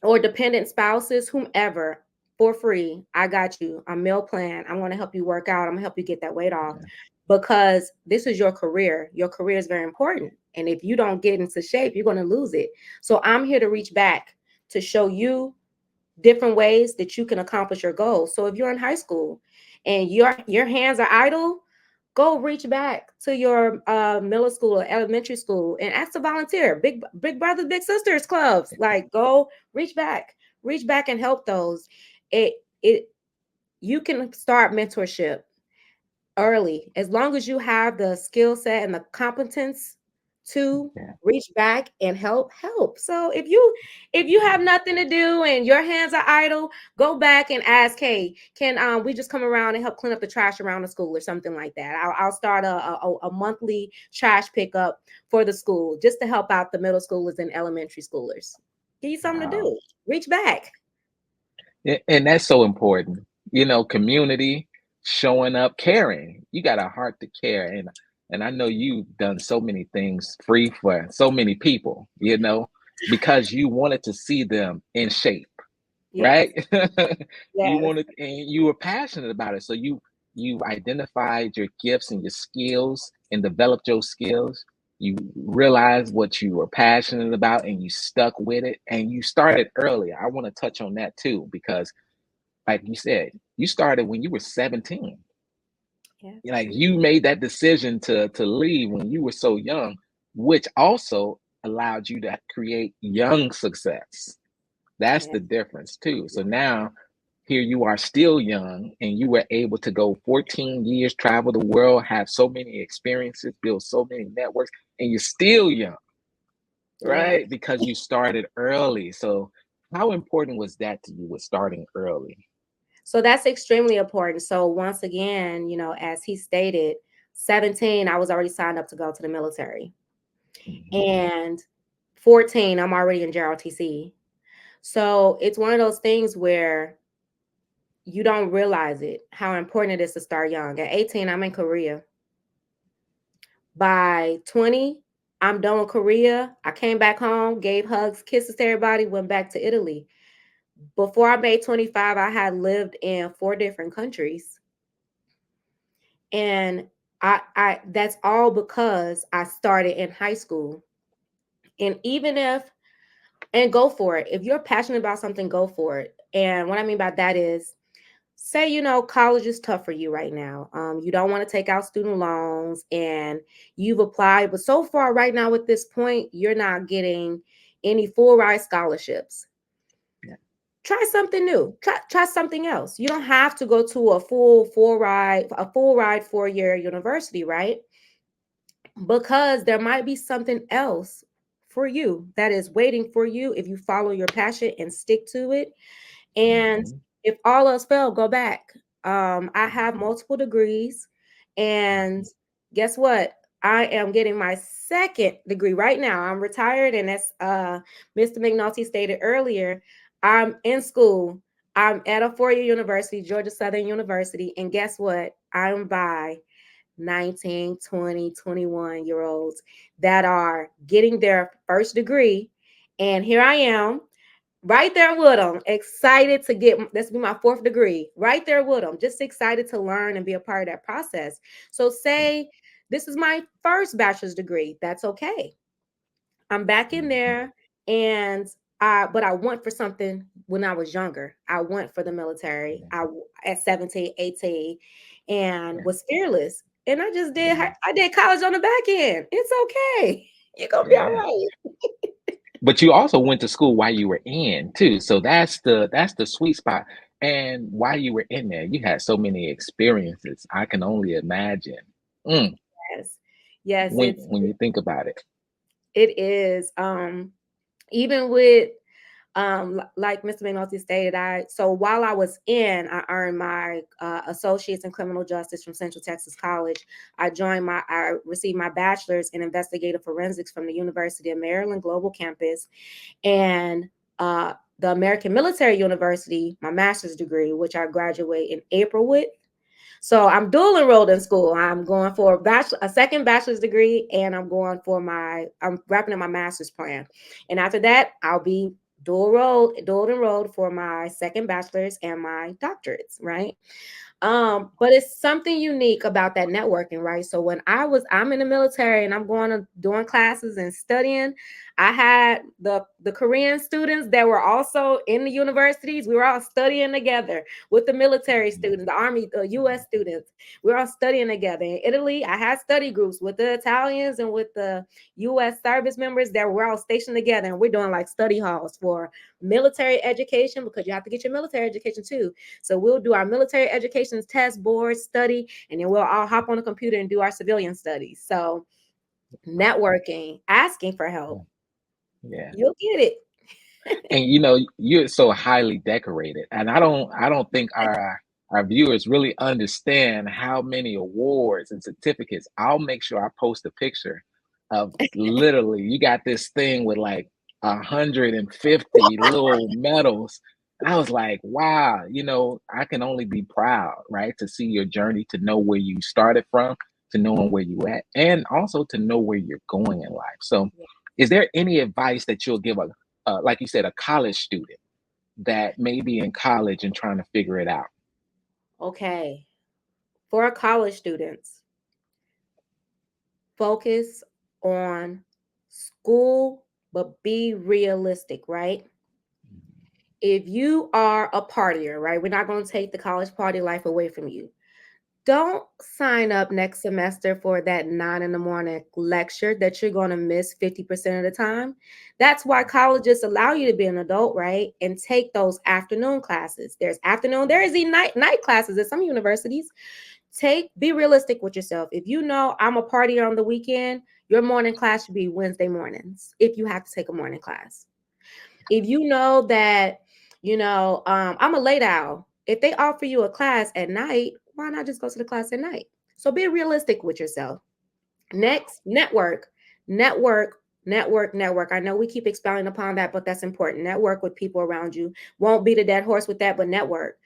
or dependent spouses, whomever, for free, I got you a meal plan. I'm going to help you work out. I'm going to help you get that weight off Yeah. because this is your career. Your career is very important. And if you don't get into shape, you're going to lose it. So, I'm here to reach back to show you different ways that you can accomplish your goals. So if you're in high school and your hands are idle, go reach back to your middle school or elementary school and ask to volunteer. Big brothers, big sisters clubs. Like go reach back and help those. It you can start mentorship early. As long as you have the skill set and the competence to Yeah. reach back and help. So if you have nothing to do and your hands are idle, go back and ask, hey, can we just come around and help clean up the trash around the school or something like that. I'll start a monthly trash pickup for the school just to help out the middle schoolers and elementary schoolers. Give you something to Wow. do. Reach back. And that's so important. Community, showing up, caring. You got a heart to care. And I know you've done so many things free for so many people, because you wanted to see them in shape, Yes. right? You Yes. wanted, and you were passionate about it. So you've identified your gifts and your skills and developed your skills. You realized what you were passionate about and you stuck with it, and you started early. I want to touch on that too, because like you said, you started when you were 17. Yes. Like, you made that decision to leave when you were so young, which also allowed you to create young success. That's Yes. the difference too. So now here you are, still young, and you were able to go 14 years, travel the world, have so many experiences, build so many networks, and you're still young, Yes. right? Because you started early. So how important was that to you with starting early? So that's extremely important. So once again, as he stated, 17, I was already signed up to go to the military. Mhm. And 14, I'm already in JRTC. So it's one of those things where you don't realize it, how important it is to start young. At 18, I'm in Korea. By 20, I'm done with Korea. I came back home, gave hugs, kisses to everybody, went back to Italy. Before I made 25, I had lived in 4 different countries. And I that's all because I started in high school. And even if and go for it. If you're passionate about something, go for it. And what I mean by that is, say college is tough for you right now. You don't want to take out student loans and you've applied, but so far right now at this point, you're not getting any full ride scholarships. Yeah. Try something new. Try something else. You don't have to go to a full ride 4-year university, right? Because there might be something else for you that is waiting for you if you follow your passion and stick to it. And Mhm. if all else fail, go back. I have multiple degrees, and Mhm. guess what? I am getting my second degree right now. I'm retired, and as Mr. McNulty stated earlier, I'm in school. I'm at a 4-year university, Georgia Southern University, and guess what? I'm by 19, 20, 21 year olds that are getting their first degree. And here I am right there with them, excited to get this be my fourth degree, right there with them, just excited to learn and be a part of that process. So say this is my first bachelor's degree, that's okay. I'm back in Mhm. there, and but I went for something when I was younger. I went for the military. Yeah. At 17, 18, and Yeah. was fearless. And I just did Yeah. I did college on the back end. It's okay. You're gonna be all Yeah. right. But you also went to school while you were in too. So that's the sweet spot. And while you were in there, you had so many experiences. I can only imagine. Mm, Yes. Yes, when you think about it. it is. Even with like Mr. McNulty stated, so while I was I earned my associates in criminal justice from Central Texas College. I received my bachelor's in investigative forensics from the University of Maryland Global Campus, and the American Military University, my master's degree, which I graduate in April with. So I'm dual enrolled in school. I'm going for a second bachelor's degree, and I'm wrapping up my master's plan. And after that, I'll be dual enrolled for my second bachelor's and my doctorates, right? But it's something unique about that networking, right? So when I'm in the military and I'm going to doing classes and studying, I had the Korean students that were also in the universities. We were all studying together with the military students, the Army, the U.S. students. We were all studying together. In Italy, I had study groups with the Italians and with the U.S. service members that were all stationed together. And we're doing like study halls for military education, because you have to get your military education too. So we'll do our military education test board study, and then we'll all hop on the computer and do our civilian studies. So networking, asking for help, Yeah. you'll get it. And you're so highly decorated, and I don't think our viewers really understand how many awards and certificates. I'll make sure I post a picture of, literally, you got this thing with like 150 little medals. And I was like, wow, I can only be proud, right, to see your journey, to know where you started from, to knowing where you at, and also to know where you're going in life. So is there any advice that you'll give, like you said, a college student that may be in college and trying to figure it out? Okay. For college students, focus on school, but be realistic, right? If you are a partier, right, we're not going to take the college party life away from you. Don't sign up next semester for that 9 in the morning lecture that you're going to miss 50% of the time. That's why colleges allow you to be an adult, right? And take those afternoon classes. There is night classes at some universities. Be realistic with yourself. If you know I'm a partier on the weekend, your morning class should be Wednesday mornings if you have to take a morning class. If you know that, I'm a late owl. If they offer you a class at night, why not just go to the class at night? So be realistic with yourself. Next, network. I know we keep expounding upon that, but that's important. Network with people around you. Won't beat a dead horse with that, but network.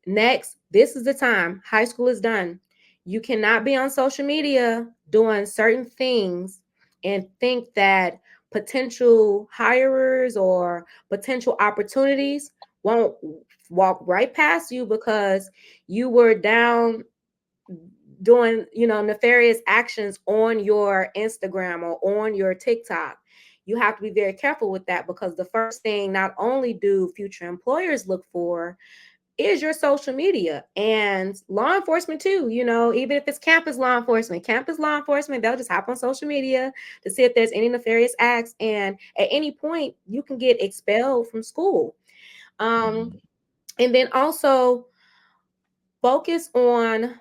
Next, this is the time. High school is done. You cannot be on social media doing certain things and think that potential hirers or potential opportunities won't walk right past you because you were down doing, nefarious actions on your Instagram or on your TikTok. You have to be very careful with that, because the first thing not only do future employers look for is your social media, and law enforcement too. Even if it's campus law enforcement, they'll just hop on social media to see if there's any nefarious acts, and at any point you can get expelled from school. um Mhm. and then also focus on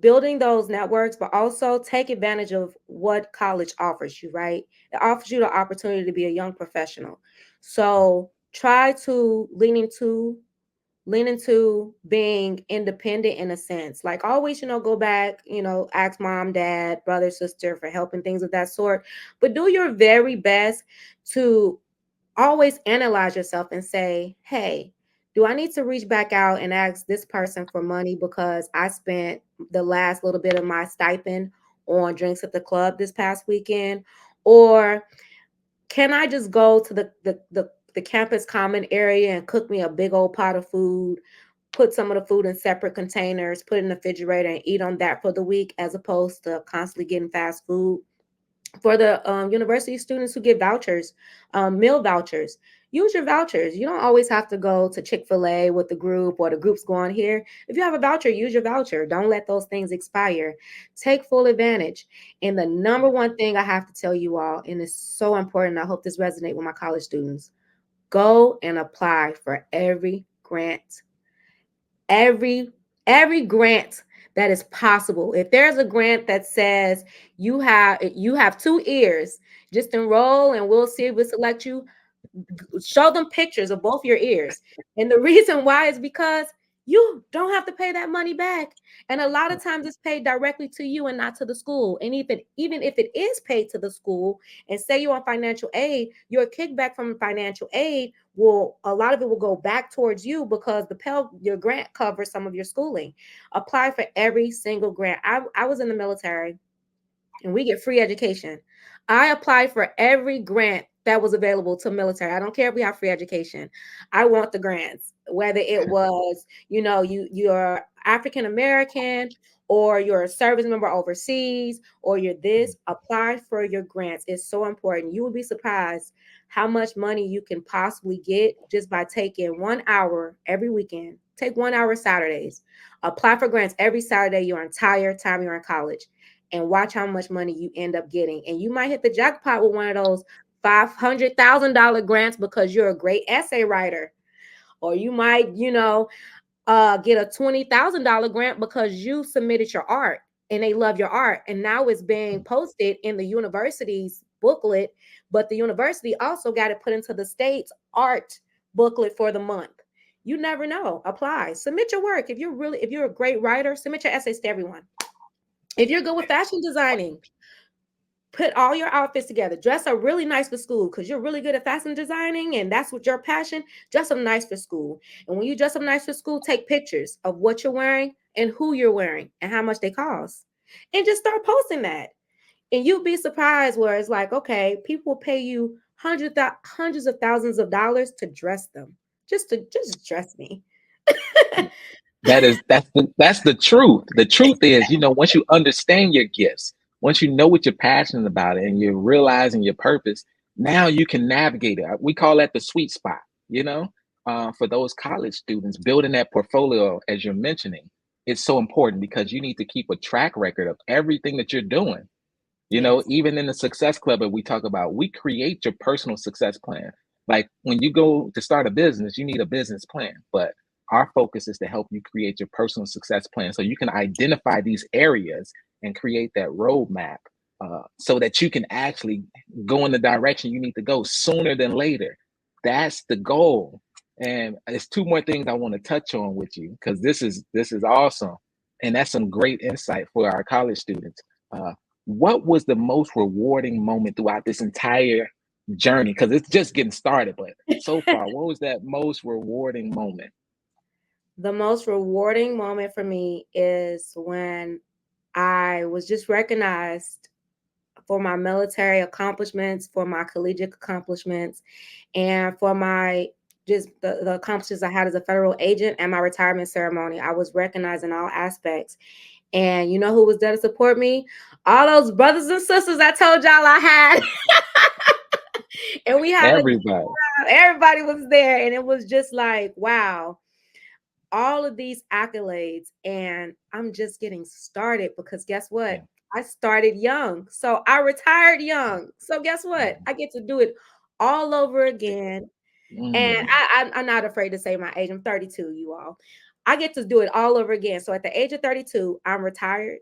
building those networks, but also take advantage of what college offers you, right? It offers you the opportunity to be a young professional. So try to lean into being independent in a sense. Like always, go back, ask mom, dad, brother, sister for help and things of that sort. But do your very best to always analyze yourself and say, hey, do I need to reach back out and ask this person for money because I spent the last little bit of my stipend on drinks at the club this past weekend? Or can I just go to the campus common area and cook me a big old pot of food, put some of the food in separate containers, put it in the refrigerator, and eat on that for the week, as opposed to constantly getting fast food? For the university students who get vouchers, meal vouchers, use your vouchers. You don't always have to go to Chick-fil-A with the group, or the group's going here. If you have a voucher, use your voucher. Don't let those things expire. Take full advantage. And the number one thing I have to tell you all, and it's so important, I hope this resonates with my college students: go and apply for every every grant that is possible. If there's a grant that says you have 2 ears, just enroll and we'll see if we select you. Show them pictures of both your ears. And the reason why is because you don't have to pay that money back. And a lot of times it's paid directly to you and not to the school. And even if it is paid to the school, and say you're on financial aid, your kickback from financial aid will, a lot of it will go back towards you, because your grant covers some of your schooling. Apply for every single grant. I was in the military, and we get free education. I applied for every grant that was available to military. I don't care if we have free education. I want the grants, whether it was, you're African American, or you're a service member overseas, or you're this, apply for your grants. It's so important. You will be surprised how much money you can possibly get just by taking 1 hour every weekend. Take 1 hour Saturdays. Apply for grants every Saturday your entire time you're in college, and watch how much money you end up getting. And you might hit the jackpot with one of those $500,000 grants because you're a great essay writer. Or you might, get a $20,000 grant because you submitted your art and they love your art. And now it's being posted in the university's booklet, but the university also got it put into the state's art booklet for the month. You never know. Apply, submit your work. If you're a great writer, submit your essays to everyone. If you're good with fashion designing, put all your outfits together. Dress up really nice for school because you're really good at fashion designing and that's what your passion. Dress up nice for school. And when you dress up nice for school, take pictures of what you're wearing and who you're wearing and how much they cost. And just start posting that. And you'll be surprised where it's like, okay, people pay you hundreds of thousands of dollars to dress them. Just dress me. That's the truth. The truth is, once you understand your gifts, once you know what you're passionate about and you're realizing your purpose, now you can navigate it. We call that the sweet spot, for those college students, building that portfolio, as you're mentioning, it's so important because you need to keep a track record of everything that you're doing. Yes. Even in the success club that we talk about, we create your personal success plan. Like when you go to start a business, you need a business plan, but our focus is to help you create your personal success plan so you can identify these areas and create that roadmap, so that you can actually go in the direction you need to go sooner than later. That's the goal. And there's two more things I want to touch on with you because this is awesome, and that's some great insight for our college students. What was the most rewarding moment throughout this entire journey? Because it's just getting started, but so far, what was that most rewarding moment? The most rewarding moment for me is when I was just recognized for my military accomplishments, for my collegiate accomplishments, and for my just the accomplishments I had as a federal agent and my retirement ceremony. I was recognized in all aspects. And you know who was there to support me? All those brothers and sisters I told y'all I had. And we had a Everybody. everybody was there. And it was just like, wow, all of these accolades. And I'm just getting started because guess what? Yeah. I started young. So I retired young. So guess what? I get to do it all over again. And Mm, I'm not afraid to say my age. I'm 32, you all. I get to do it all over again. So at the age of 32, I'm retired.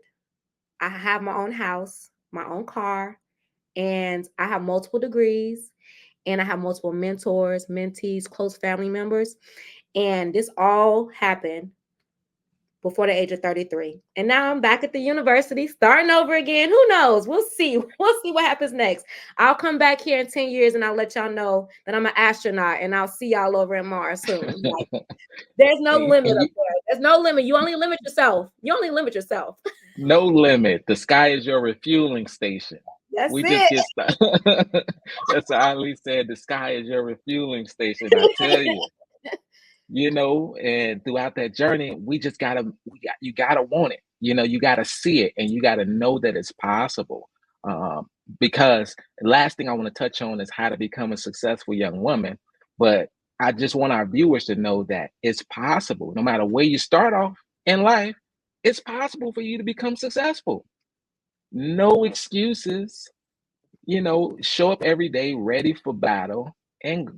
I have my own house, my own car, and I have multiple degrees, and I have multiple mentors, mentees, close family members. And this all happened before the age of 33. And now I'm back at the university, starting over again. Who knows? We'll see. We'll see what happens next. I'll come back here in 10 years and I'll let y'all know that I'm an astronaut and I'll see y'all over in Mars soon. Like, there's no and limit up you, there. There's no limit. You only limit yourself. You only limit yourself. no limit. The sky is your refueling station. That's We just it. get started. That's what Ali said. The sky is your refueling station. I tell you. And throughout that journey, you gotta want it. You gotta see it, and you gotta know that it's possible. Um, because the last thing I want to touch on is how to become a successful young woman. But I just want our viewers to know that it's possible, no matter where you start off in life, it's possible for you to become successful. No excuses. Show up every day ready for battle and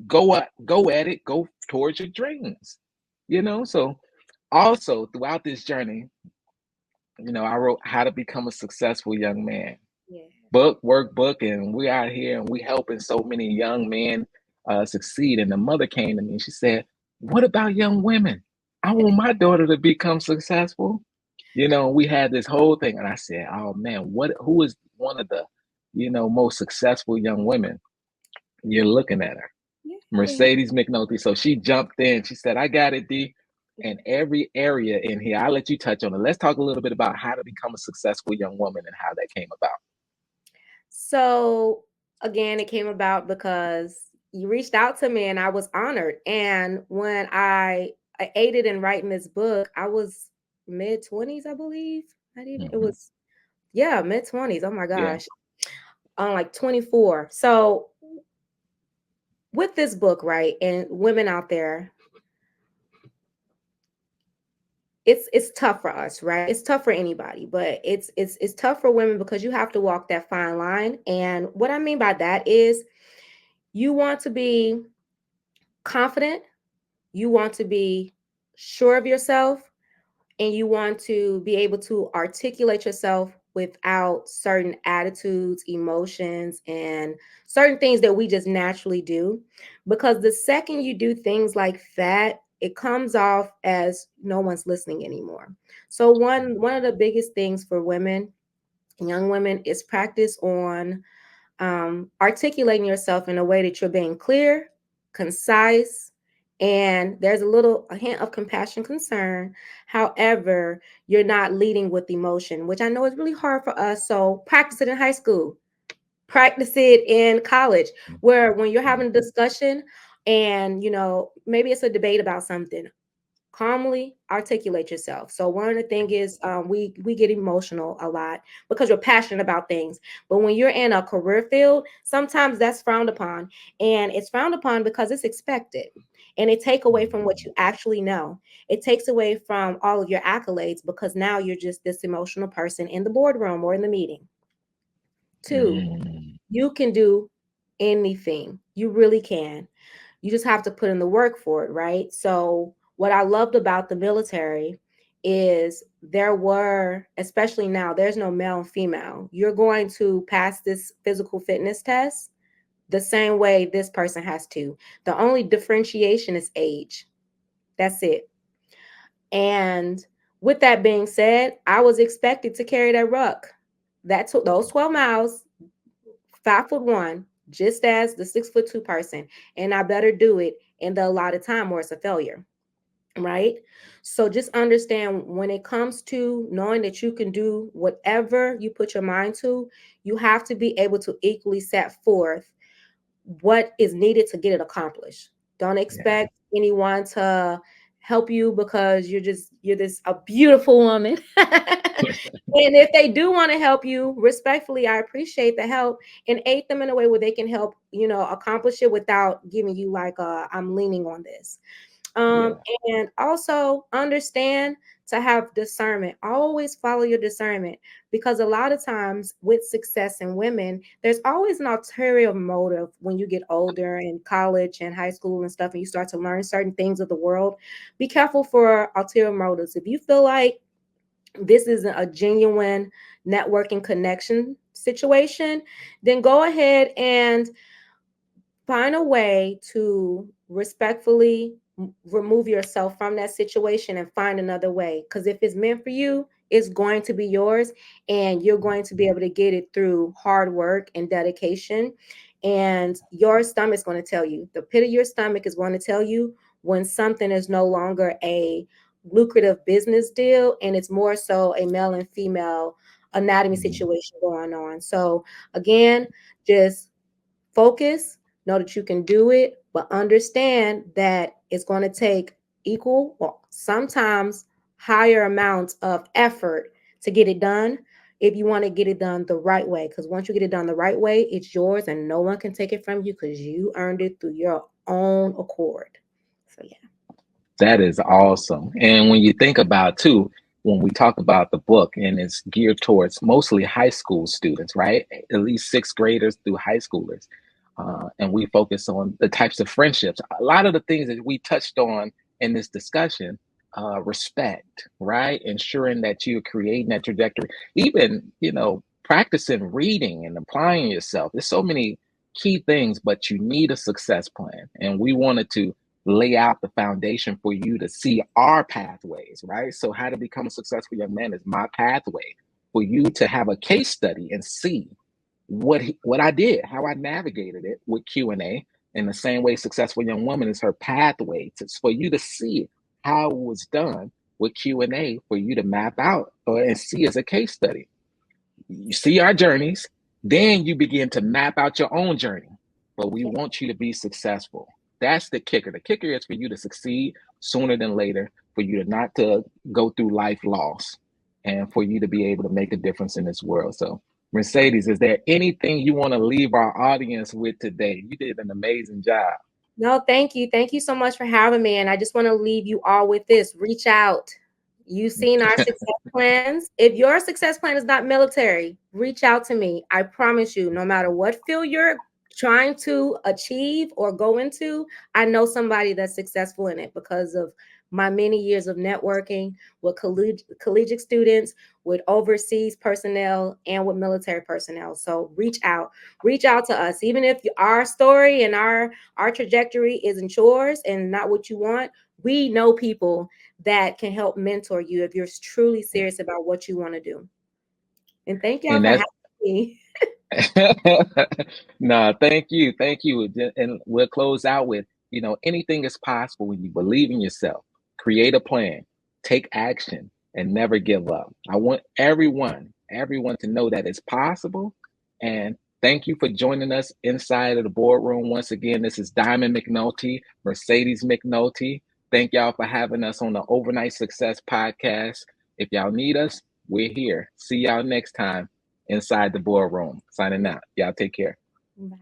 go at it, go towards your dreams. So also throughout this journey, I wrote How to Become a Successful Young Man Yeah. workbook, and we out here and we helping so many young men succeed. And the mother came to me and she said, what about young women? I want my daughter to become successful. We had this whole thing, and I said, oh man, who is one of the most successful young women? You're looking at her, Yeah. Mercedes McNulty. So she jumped in. She said, I got it, D. And every area in here, I'll let you touch on it. Let's talk a little bit about how to become a successful young woman and how that came about. So again, it came about because you reached out to me and I was honored. And when I aided in writing this book, I was mid-20s, I believe. Not even, it Mm-hmm. was, yeah, mid-20s. Oh my Yeah. gosh. Like 24. So with this book, right, and women out there, it's tough for us, right? It's tough for anybody, but it's tough for women because you have to walk that fine line. And what I mean by that is you want to be confident, you want to be sure of yourself, and you want to be able to articulate yourself without certain attitudes, emotions, and certain things that we just naturally do. Because the second you do things like that, it comes off as no one's listening anymore. So one of the biggest things for women, young women, is practice on articulating yourself in a way that you're being clear, concise, and there's a hint of compassion, concern. However, you're not leading with emotion, which I know is really hard for us. So practice it in high school, practice it in college, where when you're having a discussion and maybe it's a debate about something, calmly articulate yourself. So one of the things is we get emotional a lot because we're passionate about things, but when you're in a career field, sometimes that's frowned upon, and it's frowned upon because it's expected, and it take away from what you actually know. It takes away from all of your accolades because now you're just this emotional person in the boardroom or in the meeting. Two, Mm-hmm. you can do anything, you really can. You just have to put in the work for it, right? So what I loved about the military is there were, especially now, there's no male and female. You're going to pass this physical fitness test the same way this person has to. The only differentiation is age. That's it. And with that being said, I was expected to carry that ruck. That took those 12 miles, 5'1", just as the 6'2" person, and I better do it in the allotted time or it's a failure, right? So just understand when it comes to knowing that you can do whatever you put your mind to, you have to be able to equally set forth what is needed to get it accomplished. Don't Yeah. expect anyone to help you because you're this a beautiful woman. And if they do want to help you, respectfully, I appreciate the help and aid them in a way where they can help, accomplish it without giving you like I'm leaning on this. Um, Yeah. and also understand to have discernment. Always follow your discernment because a lot of times with success in women, there's always an ulterior motive when you get older in college and high school and stuff, and you start to learn certain things of the world. Be careful for ulterior motives. If you feel like this isn't a genuine networking connection situation, then go ahead and find a way to respectfully remove yourself from that situation and find another way, because if it's meant for you, it's going to be yours, and you're going to be able to get it through hard work and dedication. And your stomach's going to tell you, the pit of your stomach is going to tell you when something is no longer a lucrative business deal and it's more so a male and female anatomy Mm-hmm. situation going on. So again, just focus, know that you can do it, but understand that it's going to take equal or sometimes higher amounts of effort to get it done if you want to get it done the right way. Because once you get it done the right way, it's yours and no one can take it from you because you earned it through your own accord. So, yeah. That is awesome. And when you think about too, when we talk about the book and it's geared towards mostly high school students, right? At least sixth graders through high schoolers. And we focus on the types of friendships. A lot of the things that we touched on in this discussion, respect, right? Ensuring that you're creating that trajectory, even, practicing reading and applying yourself. There's so many key things, but you need a success plan. And we wanted to lay out the foundation for you to see our pathways, right? So how to become a successful young man is my pathway for you to have a case study and see what I did, how I navigated it with Q&A. In the same way, successful young woman is her pathway for you to see how it was done with Q&A for you to map out and see as a case study. You see our journeys, then you begin to map out your own journey. But we want you to be successful. That's the kicker. The kicker is for you to succeed sooner than later. for you to not to go through life loss, and for you to be able to make a difference in this world. So, Mercedes, is there anything you want to leave our audience with today? You did an amazing job. No, thank you. Thank you so much for having me. And I just want to leave you all with this. Reach out. You've seen our success plans. If your success plan is not military, reach out to me. I promise you, no matter what field you're trying to achieve or go into, I know somebody that's successful in it because of my many years of networking with collegiate students, with overseas personnel, and with military personnel. So reach out to us. Even if our story and our trajectory isn't yours and not what you want, we know people that can help mentor you if you're truly serious about what you want to do. And thank y'all And for having that's me. no, thank you. Thank you. And we'll close out with, anything is possible when you believe in yourself, create a plan, take action, and never give up. I want everyone to know that it's possible. And thank you for joining us inside of the boardroom. Once again, this is Diamond McNulty, Mercedes McNulty. Thank y'all for having us on the Overnight Success Podcast. If y'all need us, we're here. See y'all next time inside the boardroom. Signing out. Y'all take care. Bye.